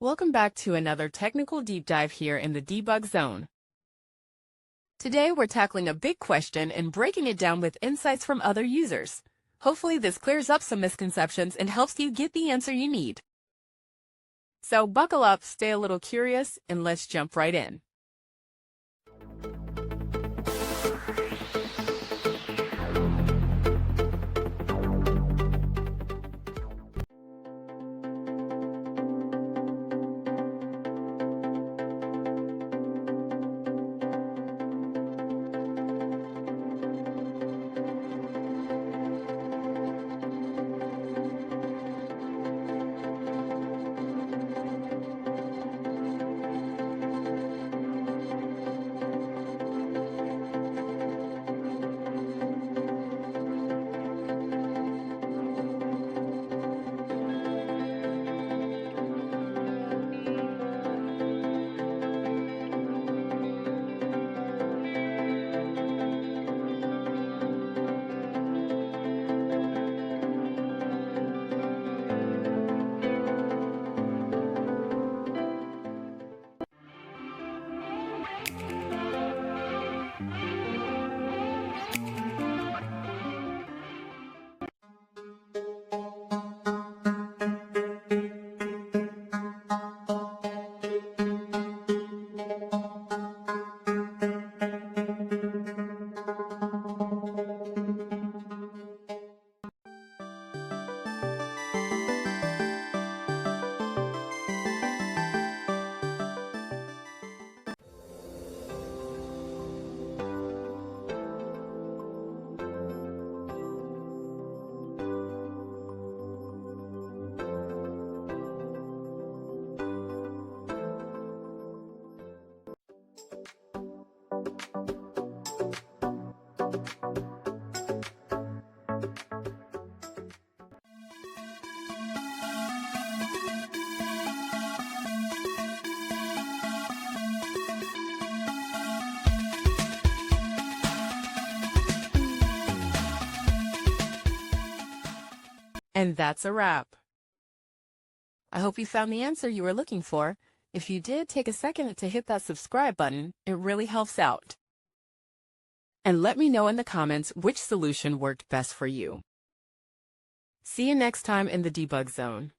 Welcome back to another technical deep dive here in the debug zone. Today we're tackling a big question and breaking it down with insights from other users. Hopefully this clears up some misconceptions and helps you get the answer you need. So buckle up, stay a little curious, and let's jump right in. And that's a wrap. I hope you found the answer you were looking for. If you did, take a second to hit that subscribe button. It really helps out. And let me know in the comments which solution worked best for you. See you next time in the debug zone.